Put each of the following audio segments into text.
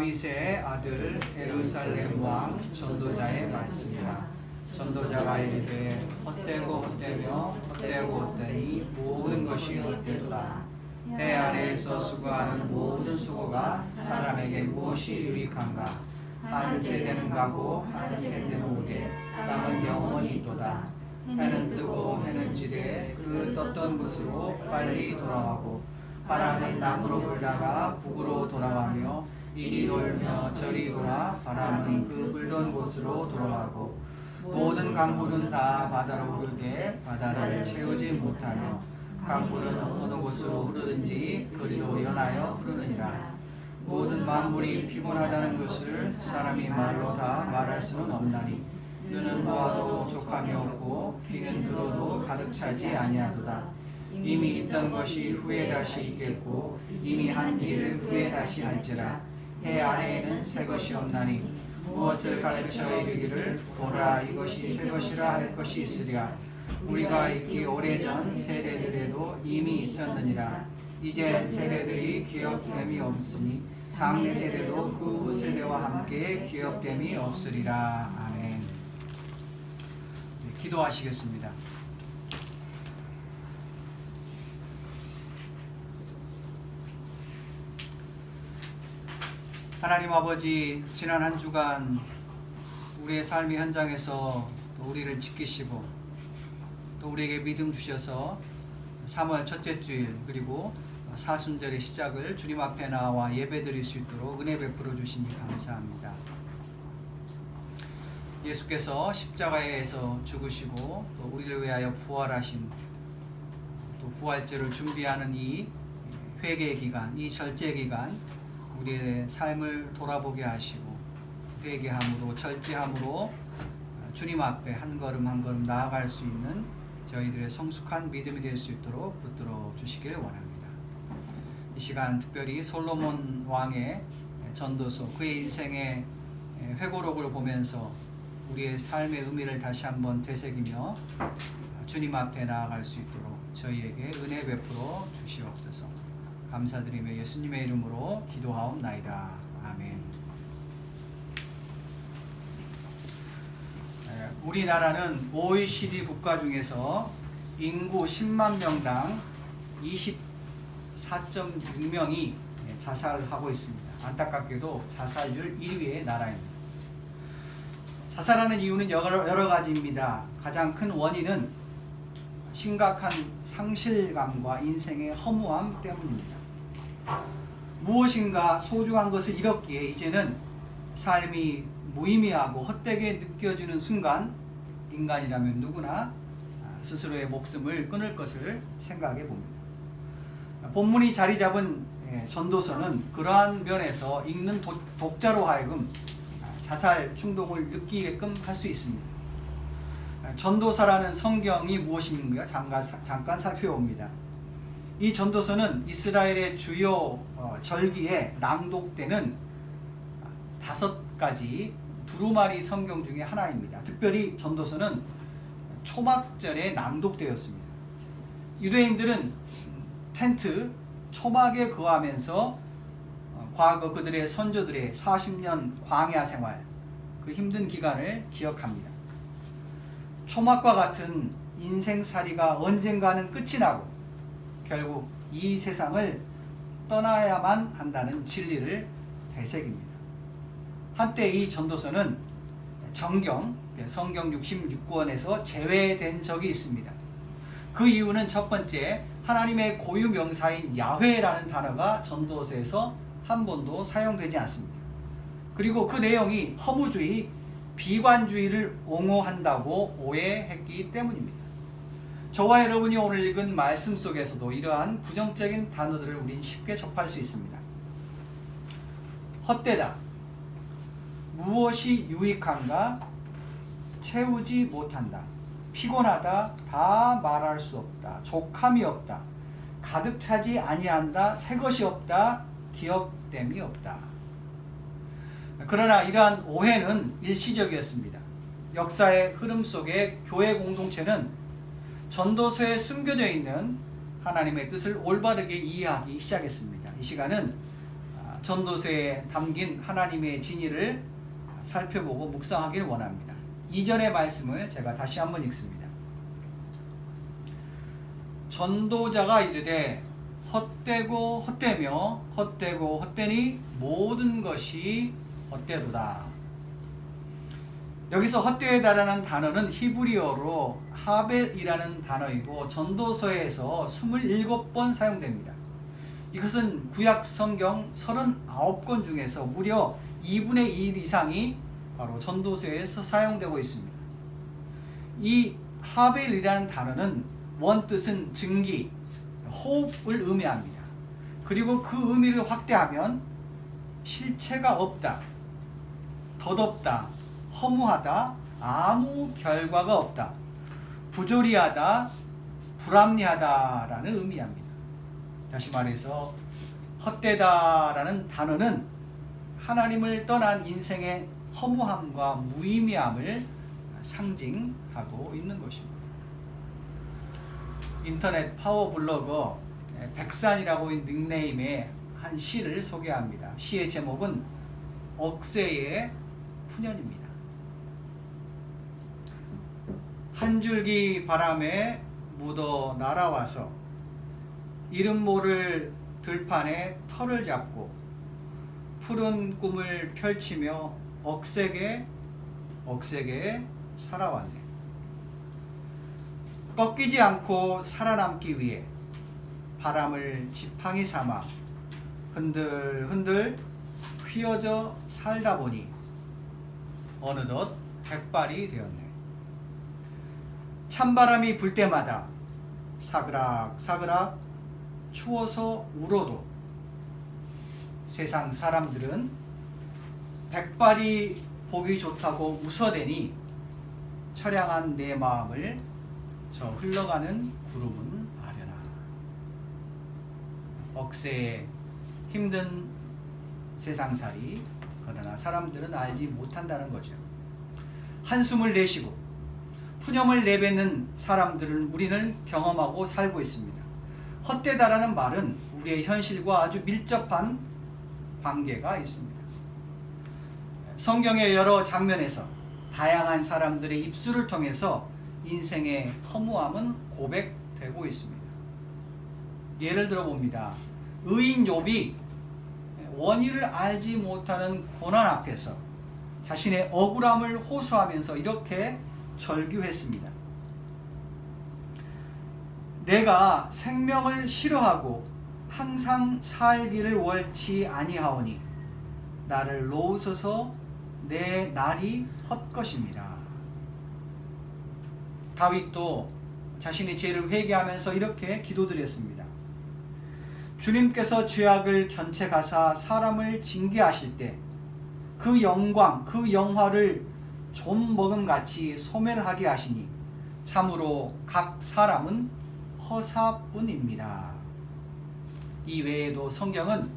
다윗의 아들 예루살렘 왕 전도자의 말씀이라. 전도자가 이르되 헛되고 헛되며 헛되고 헛되니 모든 것이 헛되도다. 해 아래에서 수고하는 모든 수고가 사람에게 무엇이 유익한가? 한 세대는 가고 한 세대는 오되 땅은 영원히 있도다. 해는 뜨고 해는 지되 그 떴던 곳으로 빨리 돌아가고 바람은 남으로 불다가 북으로 돌아가며 이리 돌며 저리 돌아 바람은 그 불던 곳으로 돌아가고 모든 강물은 다 바다로 흐르되 바다를 채우지 못하며 강물은 어느 곳으로 흐르든지 그리로 연하여 흐르느니라. 모든 만물이 피곤하다는 것을 사람이 말로 다 말할 수는 없나니 눈은 보아도 족함이 없고 귀는 들어도 가득 차지 아니하도다. 이미 있던 것이 후에 다시 있겠고 이미 한 일을 후에 다시 할지라. 해 아래에는 새 것이 없나니 무엇을 가르쳐 이르기를 보라 이것이 새 것이라 할 것이 있으리라. 우리가 있기 오래전 세대들에도 이미 있었느니라. 이제 세대들이 기억됨이 없으니 장래 세대도 그 세대와 함께 기억됨이 없으리라. 아멘. 기도하시겠습니다. 하나님 아버지, 지난 한 주간 우리의 삶의 현장에서 또 우리를 지키시고 또 우리에게 믿음 주셔서 3월 첫째 주일 그리고 사순절의 시작을 주님 앞에 나와 예배드릴 수 있도록 은혜 베풀어 주시니 감사합니다. 예수께서 십자가에서 죽으시고 또 우리를 위하여 부활하신 또 부활절을 준비하는 이 회개 기간, 이 절제 기간 우리의 삶을 돌아보게 하시고 회개함으로 절제함으로 주님 앞에 한 걸음 한 걸음 나아갈 수 있는 저희들의 성숙한 믿음이 될 수 있도록 붙들어 주시길 원합니다. 이 시간 특별히 솔로몬 왕의 전도서 그의 인생의 회고록을 보면서 우리의 삶의 의미를 다시 한번 되새기며 주님 앞에 나아갈 수 있도록 저희에게 은혜 베풀어 주시옵소서. 감사드리며 예수님의 이름으로 기도하옵나이다. 아멘. 우리나라는 OECD 국가 중에서 인구 10만 명당 24.6명이 자살하고 있습니다. 안타깝게도 자살률 1위의 나라입니다. 자살하는 이유는 여러 가지입니다. 가장 큰 원인은 심각한 상실감과 인생의 허무함 때문입니다. 무엇인가 소중한 것을 잃었기에 이제는 삶이 무의미하고 헛되게 느껴지는 순간 인간이라면 누구나 스스로의 목숨을 끊을 것을 생각해 봅니다. 본문이 자리 잡은 전도서는 그러한 면에서 읽는 독자로 하여금 자살 충동을 느끼게끔 할 수 있습니다. 전도서라는 성경이 무엇인가 잠깐 살펴봅니다. 이 전도서는 이스라엘의 주요 절기에 낭독되는 5가지 두루마리 성경 중에 하나입니다. 특별히 전도서는 초막절에 낭독되었습니다. 유대인들은 텐트, 초막에 거하면서 과거 그들의 선조들의 40년 광야 생활, 그 힘든 기간을 기억합니다. 초막과 같은 인생살이가 언젠가는 끝이 나고 결국 이 세상을 떠나야만 한다는 진리를 되새깁니다. 한때 이 전도서는 성경 66권에서 제외된 적이 있습니다. 그 이유는 첫 번째, 하나님의 고유 명사인 야훼라는 단어가 전도서에서 한 번도 사용되지 않습니다. 그리고 그 내용이 허무주의, 비관주의를 옹호한다고 오해했기 때문입니다. 저와 여러분이 오늘 읽은 말씀 속에서도 이러한 부정적인 단어들을 우린 쉽게 접할 수 있습니다. 헛되다, 무엇이 유익한가, 채우지 못한다, 피곤하다, 다 말할 수 없다, 족함이 없다, 가득 차지 아니한다, 새 것이 없다, 기억됨이 없다. 그러나 이러한 오해는 일시적이었습니다. 역사의 흐름 속에 교회 공동체는 전도서에 숨겨져 있는 하나님의 뜻을 올바르게 이해하기 시작했습니다. 이 시간은 전도서에 담긴 하나님의 진리를 살펴보고 묵상하기를 원합니다. 이전의 말씀을 제가 다시 한번 읽습니다. 전도자가 이르되 헛되고 헛되며 헛되고 헛되니 모든 것이 헛되도다. 여기서 헛되다라는 단어는 히브리어로 하벨이라는 단어이고 전도서에서 27번 사용됩니다. 이것은 구약 성경 39권 중에서 무려 2분의 1 이상이 바로 전도서에서 사용되고 있습니다. 이 하벨이라는 단어는 원뜻은 증기, 호흡을 의미합니다. 그리고 그 의미를 확대하면 실체가 없다, 덧없다, 허무하다, 아무 결과가 없다, 부조리하다, 불합리하다라는 의미합니다. 다시 말해서 헛되다라는 단어는 하나님을 떠난 인생의 허무함과 무의미함을 상징하고 있는 것입니다. 인터넷 파워블로거 백산이라고 닉네임의 한 시를 소개합니다. 시의 제목은 억새의 푸년입니다. 한 줄기 바람에 묻어 날아와서 이름 모를 들판에 털을 잡고 푸른 꿈을 펼치며 억세게 살아왔네. 꺾이지 않고 살아남기 위해 바람을 지팡이 삼아 흔들흔들 휘어져 살다 보니 어느덧 백발이 되었네. 찬바람이 불 때마다 사그락사그락 추워서 울어도 세상 사람들은 백발이 보기 좋다고 웃어대니 처량한 내 마음을 저 흘러가는 구름은 아려나. 억새의 힘든 세상살이, 그러나 사람들은 알지 못한다는 거죠. 한숨을 내쉬고 푸념을 내뱉는 사람들을 우리는 경험하고 살고 있습니다. 헛되다라는 말은 우리의 현실과 아주 밀접한 관계가 있습니다. 성경의 여러 장면에서 다양한 사람들의 입술을 통해서 인생의 허무함은 고백되고 있습니다. 예를 들어 봅니다. 의인 욥이 원인을 알지 못하는 고난 앞에서 자신의 억울함을 호소하면서 이렇게 절규했습니다. 내가 생명을 싫어하고 항상 살기를 원치 아니하오니 나를 놓으소서 내 날이 헛것입니다. 다윗도 자신의 죄를 회개하면서 이렇게 기도드렸습니다. 주님께서 죄악을 견책하사 사람을 징계하실 때 그 영광, 그 영화를 좀 먹음같이 소멸하게 하시니 참으로 각 사람은 허사뿐입니다. 이 외에도 성경은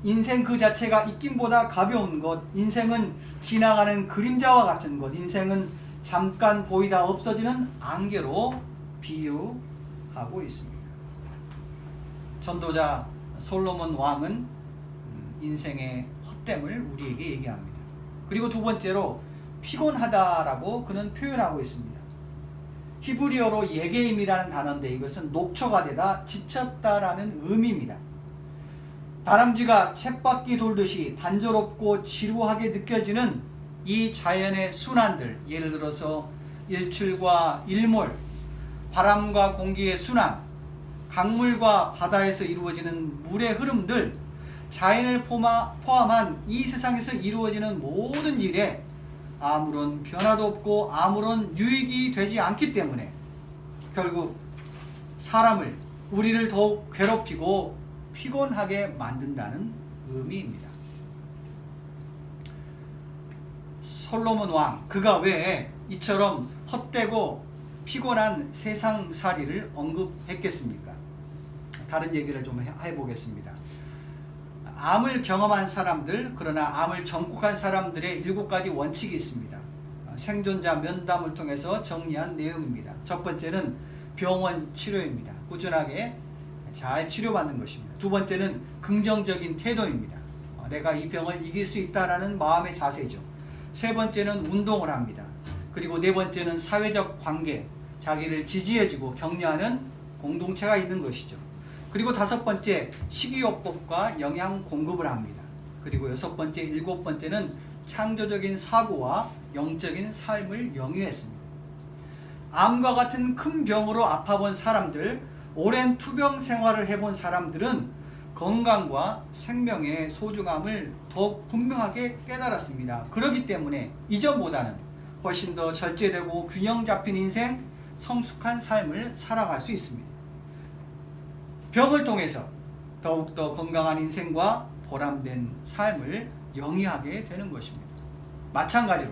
인생 그 자체가 있긴보다 가벼운 것, 인생은 지나가는 그림자와 같은 것, 인생은 잠깐 보이다 없어지는 안개로 비유하고 있습니다. 전도자 솔로몬 왕은 인생의 헛됨을 우리에게 얘기합니다. 그리고 두 번째로 피곤하다라고 그는 표현하고 있습니다. 히브리어로 예게임이라는 단어인데 이것은 녹초가 되다, 지쳤다라는 의미입니다. 다람쥐가 쳇바퀴 돌듯이 단조롭고 지루하게 느껴지는 이 자연의 순환들, 예를 들어서 일출과 일몰, 바람과 공기의 순환, 강물과 바다에서 이루어지는 물의 흐름들, 자연을 포함한 이 세상에서 이루어지는 모든 일에 아무런 변화도 없고 아무런 유익이 되지 않기 때문에 결국 사람을, 우리를 더욱 괴롭히고 피곤하게 만든다는 의미입니다. 솔로몬 왕, 그가 왜 이처럼 헛되고 피곤한 세상살이를 언급했겠습니까? 다른 얘기를 좀 해보겠습니다. 암을 경험한 사람들, 그러나 암을 정복한 사람들의 7가지 원칙이 있습니다. 생존자 면담을 통해서 정리한 내용입니다. 첫 번째는 병원 치료입니다. 꾸준하게 잘 치료받는 것입니다. 두 번째는 긍정적인 태도입니다. 내가 이 병을 이길 수 있다라는 마음의 자세죠. 세 번째는 운동을 합니다. 그리고 네 번째는 사회적 관계, 자기를 지지해주고 격려하는 공동체가 있는 것이죠. 그리고 다섯 번째, 식이요법과 영양 공급을 합니다. 그리고 여섯 번째, 일곱 번째는 창조적인 사고와 영적인 삶을 영위했습니다. 암과 같은 큰 병으로 아파본 사람들, 오랜 투병 생활을 해본 사람들은 건강과 생명의 소중함을 더욱 분명하게 깨달았습니다. 그렇기 때문에 이전보다는 훨씬 더 절제되고 균형 잡힌 인생, 성숙한 삶을 살아갈 수 있습니다. 병을 통해서 더욱더 건강한 인생과 보람된 삶을 영위하게 되는 것입니다. 마찬가지로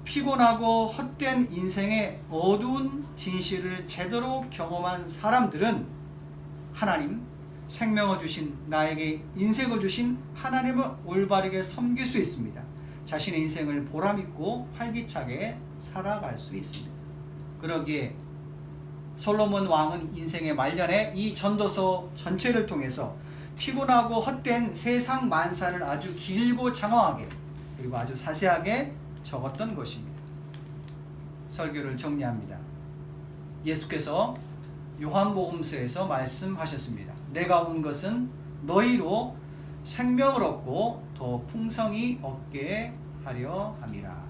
피곤하고 헛된 인생의 어두운 진실을 제대로 경험한 사람들은 하나님, 생명을 주신, 나에게 인생을 주신 하나님을 올바르게 섬길 수 있습니다. 자신의 인생을 보람있고 활기차게 살아갈 수 있습니다. 그러기에 솔로몬 왕은 인생의 말년에 이 전도서 전체를 통해서 피곤하고 헛된 세상 만사를 아주 길고 장황하게 그리고 아주 자세하게 적었던 것입니다. 설교를 정리합니다. 예수께서 요한복음서에서 말씀하셨습니다. 내가 온 것은 너희로 생명을 얻고 더 풍성히 얻게 하려 함이라.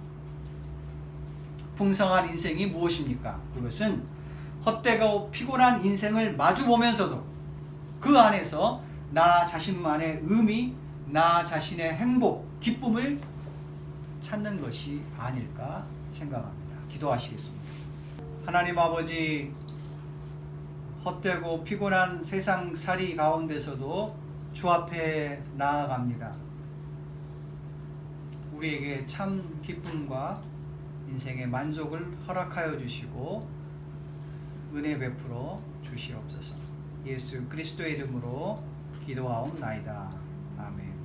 풍성한 인생이 무엇입니까? 그것은 헛되고 피곤한 인생을 마주보면서도 그 안에서 나 자신만의 의미, 나 자신의 행복, 기쁨을 찾는 것이 아닐까 생각합니다. 기도하시겠습니다. 하나님 아버지, 헛되고 피곤한 세상살이 가운데서도 주 앞에 나아갑니다. 우리에게 참 기쁨과 인생의 만족을 허락하여 주시고 은혜 베풀어 주시옵소서. 예수 그리스도의 이름으로 기도하옵나이다. 아멘.